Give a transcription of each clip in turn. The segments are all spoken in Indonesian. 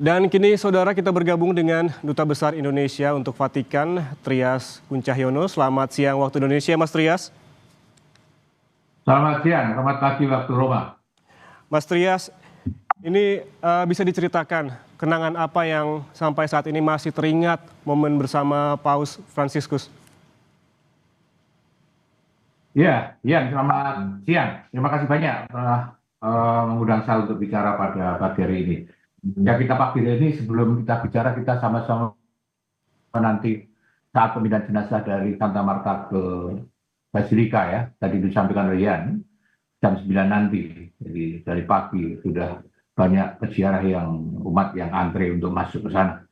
Dan kini saudara kita bergabung dengan Duta Besar Indonesia untuk Vatikan, Trias Kuncahyono. Selamat siang waktu Indonesia, Mas Trias. Selamat siang, selamat pagi waktu Roma. Mas Trias, ini bisa diceritakan kenangan apa yang sampai saat ini masih teringat momen bersama Paus Fransiskus? Ya, selamat siang. Terima kasih banyak telah mengundang saya untuk bicara pada pagi hari ini. Ya, kita pagi hari ini sebelum kita bicara, kita sama-sama nanti saat pemindahan jenazah dari Santa Marta ke Basilika ya, tadi disampaikan Rian, jam 9 nanti. Jadi dari pagi sudah banyak peziarah yang umat yang antre untuk masuk ke sana.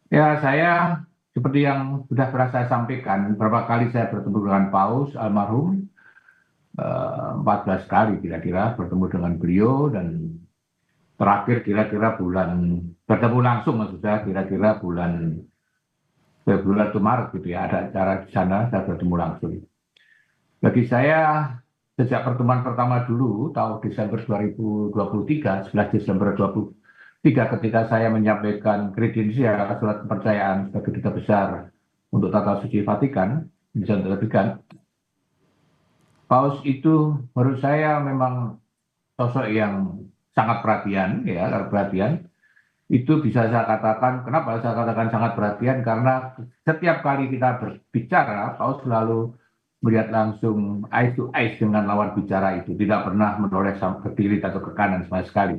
Ya, saya seperti yang sudah pernah saya sampaikan, beberapa kali saya bertemu dengan Paus almarhum, 14 kali kira-kira bertemu dengan beliau, dan terakhir kira-kira bulan, bertemu langsung maksud saya kira-kira bulan Februari atau Maret gitu ya, ada acara di sana, saya bertemu langsung. Bagi saya, sejak pertemuan pertama dulu, tahun Desember 2023, 11 Desember 2023, ketika saya menyampaikan kredensial surat kepercayaan sebagai Duta Besar untuk Tata Suci Vatikan, bisa Vatikan, Paus itu menurut saya memang sosok yang sangat perhatian, ya, perhatian. Itu bisa saya katakan, kenapa saya katakan sangat perhatian, karena setiap kali kita berbicara, Paus selalu melihat langsung eye to eye dengan lawan bicara itu, tidak pernah menoleh ke kiri atau ke kanan sama sekali.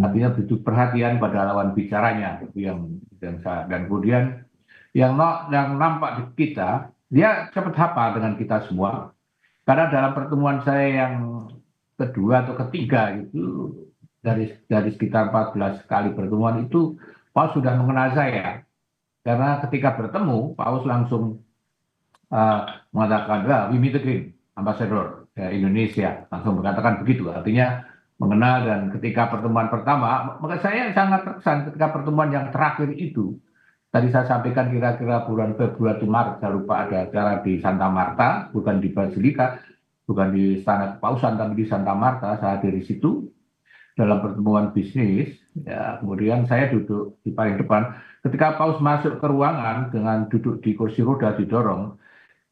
Artinya begitu perhatian pada lawan bicaranya, itu dan kemudian yang nampak di kita, dia cepat hafal dengan kita semua. Karena dalam pertemuan saya yang kedua atau ketiga itu, dari sekitar 14 kali pertemuan itu, Paus sudah mengenal saya. Karena ketika bertemu, Paus langsung mengatakan, we meet again, Ambassador Indonesia. Langsung mengatakan begitu, artinya mengenal. Dan ketika pertemuan pertama, maka saya sangat terkesan ketika pertemuan yang terakhir itu. Tadi saya sampaikan kira-kira bulan Februari atau Maret, saya lupa, ada acara di Santa Marta, bukan di Basilika, bukan di Istana Kepausan, tapi di Santa Marta. Saya hadir di situ dalam pertemuan bisnis. Ya, kemudian saya duduk di paling depan. Ketika Paus masuk ke ruangan dengan duduk di kursi roda didorong,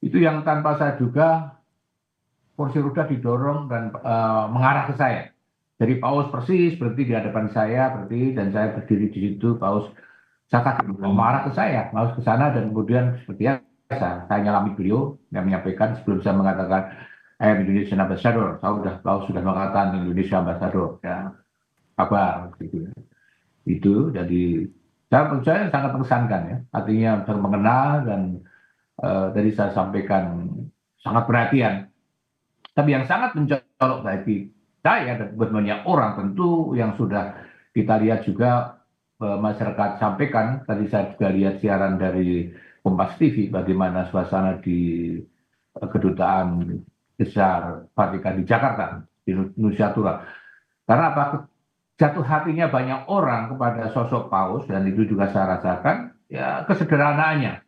itu yang tanpa saya duga, kursi roda didorong dan mengarah ke saya. Jadi Paus persis berarti di hadapan saya, berarti, dan saya berdiri di situ. Paus saya kaget mengarah ke saya, Paus ke sana, dan kemudian seperti biasa saya nyalami beliau yang menyampaikan sebelum saya mengatakan I am Indonesian Ambassador. Paus sudah mengatakan Indonesia Ambassador, ya, kabar gitu. Itu jadi saya sangat mengesankan ya, artinya saya mengenal. Dan tadi saya sampaikan sangat perhatian. Tapi yang sangat mencolok bagi saya dan buat banyak orang tentu yang sudah kita lihat juga, masyarakat sampaikan, tadi saya juga lihat siaran dari Kompas TV bagaimana suasana di kedutaan besar Vatikan di Jakarta, di Nusa Karena apa? Jatuh hatinya banyak orang kepada sosok Paus, dan itu juga saya rasakan, ya, kesederhanaannya,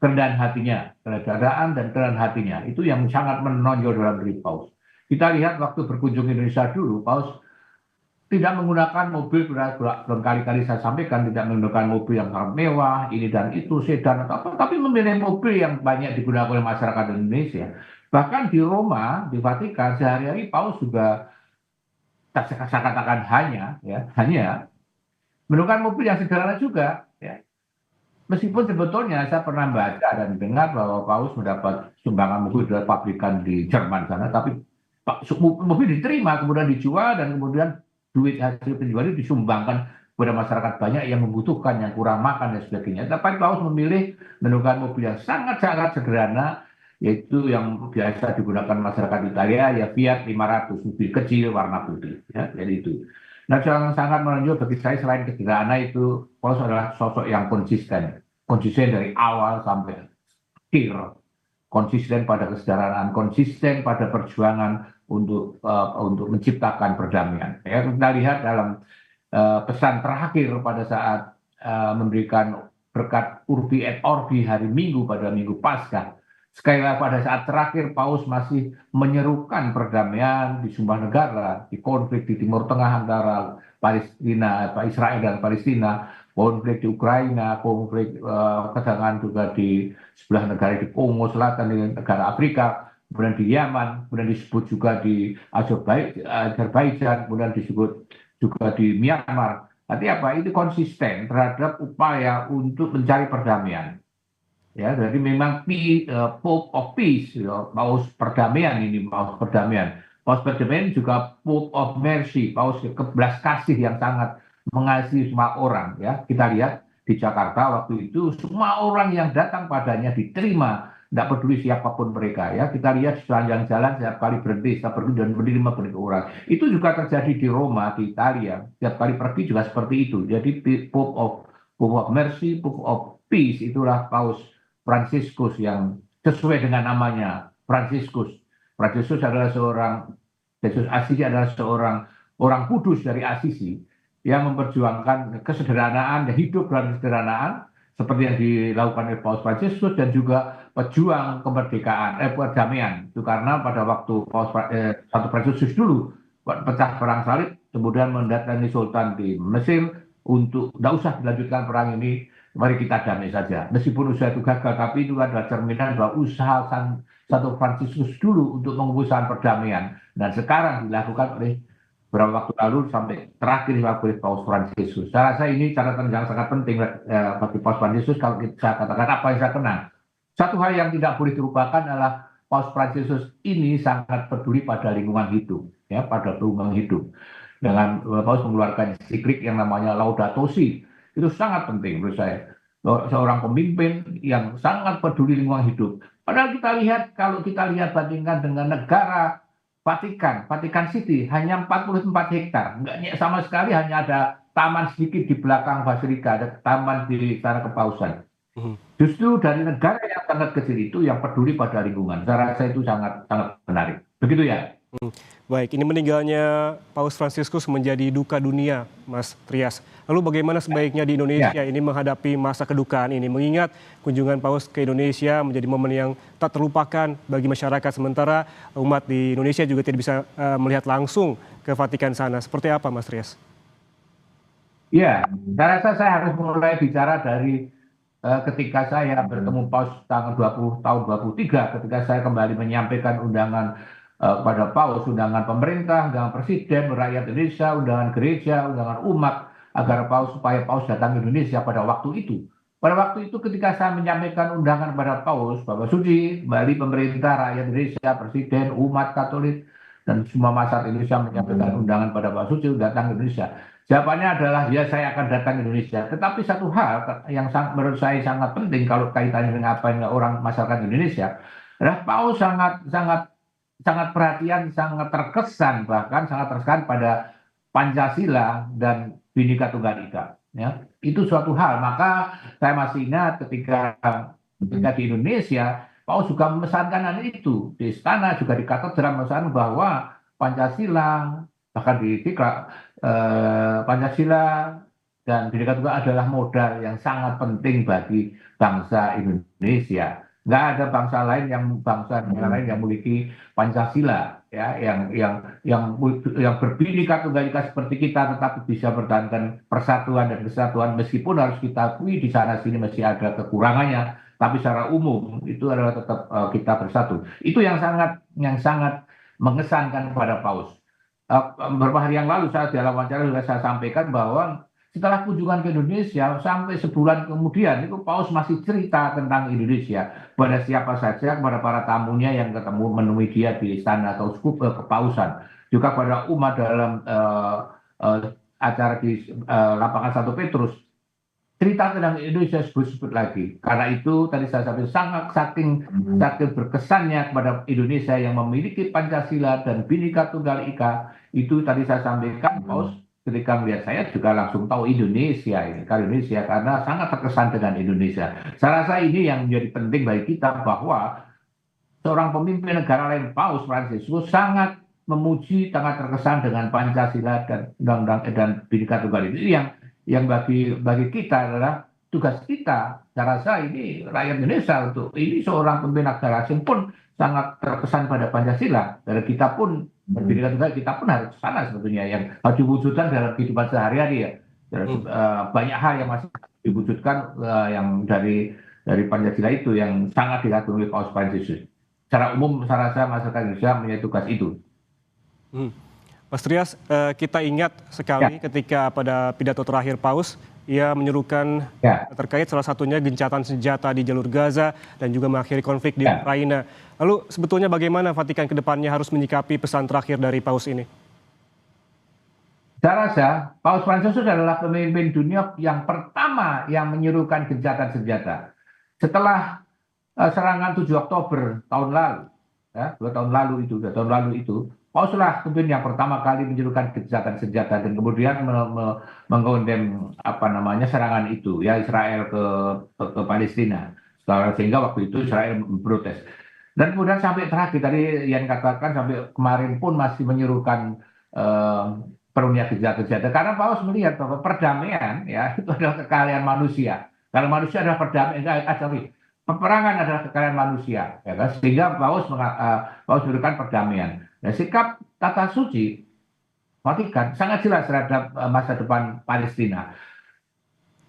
kerendahan hatinya, kerendahan dan kerendahan hatinya, itu yang sangat menonjol dalam diri Paus. Kita lihat waktu berkunjung Indonesia dulu, Paus tidak menggunakan mobil, berkali-kali saya sampaikan, tidak menggunakan mobil yang sangat mewah, ini dan itu, sedan atau apa, tapi memilih mobil yang banyak digunakan oleh masyarakat Indonesia. Bahkan di Roma, di Vatikan, sehari-hari Paus juga, saya katakan hanya menggunakan mobil yang sederhana juga, ya. Meskipun sebetulnya saya pernah baca dan dengar bahwa Paus mendapat sumbangan mobil dari pabrikan di Jerman sana, tapi mobil diterima, kemudian dijual, dan kemudian duit hasil penjualan itu disumbangkan kepada masyarakat banyak yang membutuhkan, yang kurang makan dan sebagainya. Tapi Paus memilih menggunakan mobil yang sangat-sangat sederhana, yaitu yang biasa digunakan masyarakat Italia, ya, Fiat 500, mobil kecil warna putih, ya, jadi itu. Nah, yang sangat menonjol bagi saya selain sederhana itu, Paus adalah sosok yang konsisten dari awal sampai akhir, konsisten pada kesejahteraan, konsisten pada perjuangan untuk menciptakan perdamaian. Ya, kita lihat dalam pesan terakhir pada saat memberikan berkat Urbi et Orbi hari Minggu pada Minggu Paskah. Sekali lagi pada saat terakhir Paus masih menyerukan perdamaian di sebuah negara, di konflik di Timur Tengah antara Palestina, Israel dan Palestina, konflik di Ukraina, konflik ketegangan juga di sebelah negara di Kongo Selatan, di negara Afrika, kemudian di Yaman, kemudian disebut juga di Azerbaijan, kemudian disebut juga di Myanmar. Artinya apa? Itu konsisten terhadap upaya untuk mencari perdamaian. Ya, jadi memang Pope of Peace, ya, paus perdamaian ini, paus perdamaian. Paus perdamaian juga Pope of Mercy, paus kebelas kasih yang sangat mengasihi semua orang. Ya, kita lihat di Jakarta waktu itu semua orang yang datang padanya diterima, tidak peduli siapapun mereka. Ya, kita lihat di sepanjang jalan setiap kali berhenti, setiap pergi dan menerima banyak orang. Itu juga terjadi di Roma, di Italia. Setiap kali pergi juga seperti itu. Jadi Pope of Mercy, Pope of Peace itulah paus Fransiskus yang sesuai dengan namanya, Fransiskus. Fransiskus adalah Yesus Asisi adalah seorang orang kudus dari Asisi yang memperjuangkan kesederhanaan dan hidup dalam kesederhanaan seperti yang dilakukan oleh Paus Fransiskus dan juga pejuang kemerdekaan, perdamaian. Itu karena pada waktu Satu Fransiskus dulu pecah perang salib, kemudian mendatangi Sultan di Mesir untuk tidak usah dilanjutkan perang ini, mari kita damai saja. Meskipun usaha itu gagal, tapi itu adalah cerminan bahwa usaha Satu Fransiskus dulu untuk mengusahakan perdamaian. Dan sekarang dilakukan oleh beberapa waktu lalu sampai terakhir oleh Paus Fransiskus. Saya rasa ini catatan yang sangat penting bagi Paus Fransiskus kalau saya katakan apa yang saya kenal. Satu hal yang tidak boleh dilupakan adalah Paus Fransiskus ini sangat peduli pada lingkungan hidup, ya, pada lingkungan hidup. Dengan Paus mengeluarkan ensiklik yang namanya Laudato Si, itu sangat penting menurut saya. Seorang pemimpin yang sangat peduli lingkungan hidup. Padahal kalau kita lihat bandingkan dengan negara Vatikan City hanya 44 hektar, nggak sama sekali, hanya ada taman sedikit di belakang Basilika, ada taman di sana kepausan. Justru dari negara yang sangat kecil itu yang peduli pada lingkungan, saya rasa itu sangat sangat menarik. Begitu ya. Baik, ini meninggalnya Paus Fransiskus menjadi duka dunia, Mas Trias. Lalu bagaimana sebaiknya di Indonesia ini menghadapi masa kedukaan ini? Mengingat kunjungan Paus ke Indonesia menjadi momen yang tak terlupakan bagi masyarakat, sementara umat di Indonesia juga tidak bisa melihat langsung ke Vatikan sana. Seperti apa, Mas Trias? Ya, saya rasa saya harus mulai bicara dari ketika saya bertemu Paus tanggal 20 tahun 23, ketika saya kembali menyampaikan undangan kepada Paus, undangan pemerintah, undangan presiden, rakyat Indonesia, undangan gereja, undangan umat, supaya Paus datang ke Indonesia pada waktu itu. Pada waktu itu ketika saya menyampaikan undangan kepada Paus, Bapak Suci, kembali pemerintah, rakyat Indonesia, presiden, umat Katolik, dan semua masyarakat Indonesia menyampaikan undangan pada Bapak Suci untuk datang ke Indonesia. Jawabannya adalah, ya saya akan datang ke Indonesia. Tetapi satu hal yang menurut saya sangat penting kalau kaitannya dengan apa yang orang masyarakat Indonesia, adalah Paus sangat perhatian, sangat terkesan, bahkan sangat terkesan pada Pancasila dan Bhinneka Tunggal Ika. Ya, itu suatu hal. Maka saya masih ingat ketika di Indonesia, Paus juga memesankan hal itu. Di istana juga di katedral memesankan bahwa Pancasila, bahkan di Pancasila dan Bhinneka Tunggal adalah modal yang sangat penting bagi bangsa Indonesia. Nggak ada bangsa lain yang memiliki Pancasila, ya, yang berbhinneka tunggal ika seperti kita, tetapi bisa bertahankan persatuan dan kesatuan, meskipun harus kita akui di sana sini masih ada kekurangannya, tapi secara umum itu adalah tetap kita bersatu. Itu yang sangat mengesankan kepada Paus. Beberapa hari yang lalu saya dalam wawancara juga saya sampaikan bahwa setelah kunjungan ke Indonesia, sampai sebulan kemudian itu Paus masih cerita tentang Indonesia pada siapa saja, kepada para tamunya yang menemui dia di istana atau kepausan, juga pada umat dalam acara di lapangan Satu Petrus. Cerita tentang Indonesia sebut-sebut lagi. Karena itu tadi saya sampaikan saking berkesannya kepada Indonesia yang memiliki Pancasila dan Bhinneka Tunggal Ika, itu tadi saya sampaikan Paus ketika melihat saya juga langsung tahu Indonesia karena sangat terkesan dengan Indonesia. Saya rasa ini yang menjadi penting bagi kita, bahwa seorang pemimpin negara lain, Paus Fransiskus, sangat memuji, sangat terkesan dengan Pancasila dan Undang-Undang dan Bhinneka Tunggal Ika. Ini yang bagi kita adalah tugas kita. Saya rasa ini rakyat Indonesia, untuk ini seorang pemimpin negara asing pun sangat terkesan pada Pancasila. Dan kita pun Pendidikan juga kita pun harus ke sana sebetulnya yang harus diwujudkan dalam kehidupan sehari-hari ya. Banyak hal yang masih diwujudkan yang dari Pancasila itu yang sangat dikagumi oleh Paus Fransiskus. Secara umum saya rasa masyarakat Indonesia punya tugas itu. Hmm. Mas Trias, kita ingat Ya, sekali ketika pada pidato terakhir Paus, ia menyerukan ya, terkait salah satunya gencatan senjata di jalur Gaza dan juga mengakhiri konflik di ya. Ukraina. Lalu sebetulnya bagaimana Vatikan ke depannya harus menyikapi pesan terakhir dari Paus ini? Saya rasa Paus Fransiskus adalah pemimpin dunia yang pertama yang menyerukan gencatan senjata. Setelah serangan 7 Oktober tahun lalu, ya, 2 tahun lalu itu, Pauslah pemimpin yang pertama kali menyerukan gencatan senjata dan kemudian mengkondem apa namanya serangan itu, ya Israel ke Palestina. Sehingga waktu itu Israel memprotes. Dan kemudian sampai terakhir tadi yang katakan sampai kemarin pun masih menyerukan eh, perundingan senjata karena Paus melihat bahwa perdamaian ya itu adalah kekayaan manusia. Kalau manusia adalah perdamaian, sorry, peperangan adalah kekayaan manusia, ya kan? Sehingga Paus memberikan perdamaian. Nah, sikap tata suci Vatikan sangat jelas terhadap masa depan Palestina.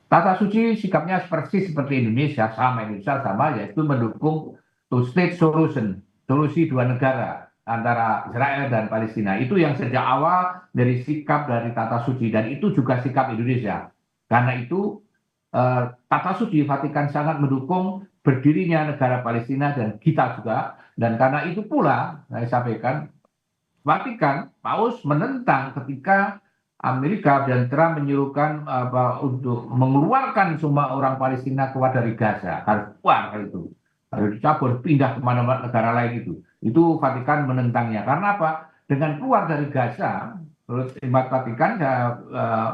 Tata suci sikapnya persis seperti Indonesia sama yaitu mendukung two state solution, solusi dua negara antara Israel dan Palestina. Itu yang sejak awal dari sikap dari tata suci dan itu juga sikap Indonesia. Karena itu tata suci Vatikan sangat mendukung berdirinya negara Palestina dan kita juga. Dan karena itu pula saya sampaikan Vatikan, Paus menentang ketika Amerika dan Trump menyuruhkan untuk mengeluarkan semua orang Palestina keluar dari Gaza, harus keluar itu, harus dicabut, pindah kemana-mana negara lain itu. Itu Vatikan menentangnya. Karena apa? Dengan keluar dari Gaza, menurut Imat Vatikan, saya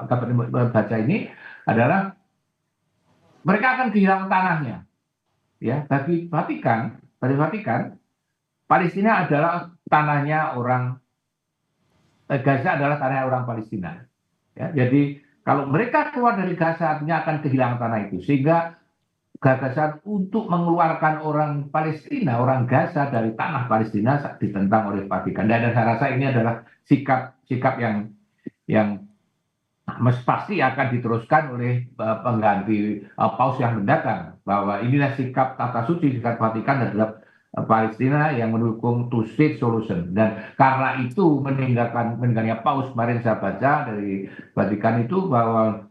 dapat baca ini adalah mereka akan kehilangan tanahnya. Ya, bagi Vatikan, Palestina adalah tanahnya orang Gaza adalah tanah orang Palestina. Ya, jadi kalau mereka keluar dari Gaza artinya akan kehilangan tanah itu. Sehingga gagasan untuk mengeluarkan orang Palestina, orang Gaza dari tanah Palestina ditentang oleh Vatikan. Dan saya rasa ini adalah sikap yang pasti akan diteruskan oleh pengganti Paus yang mendatang. Bahwa inilah sikap tata suci, sikap Vatikan terhadap Palestina yang mendukung two state solution dan karena itu meninggalnya Paus kemarin saya baca dari Vatikan itu bahwa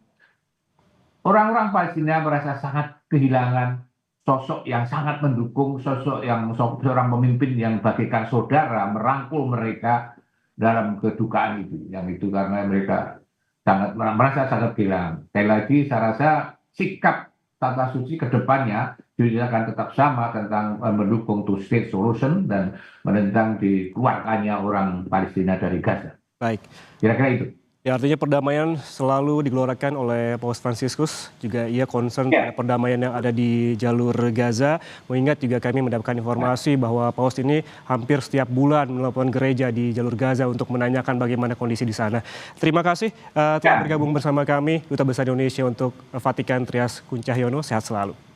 orang-orang Palestina merasa sangat kehilangan sosok yang sangat mendukung sosok yang seorang pemimpin yang bagaikan saudara merangkul mereka dalam kedukaan itu yang itu karena mereka sangat merasa sangat kehilangan. Sekali lagi saya rasa sikap tata suci ke depannya juga akan tetap sama tentang mendukung two state solution dan menentang dikeluarkannya orang Palestina dari Gaza. Baik. Kira-kira itu. Ya, artinya perdamaian selalu digelorakan oleh Paus Fransiskus. Juga ia concern pada Ya, perdamaian yang ada di jalur Gaza. Mengingat juga kami mendapatkan informasi bahwa Paus ini hampir setiap bulan melakukan gereja di jalur Gaza untuk menanyakan bagaimana kondisi di sana. Terima kasih telah ya. bergabung bersama kami, Duta Besar Indonesia untuk Vatikan Trias Kuncahyono. Sehat selalu.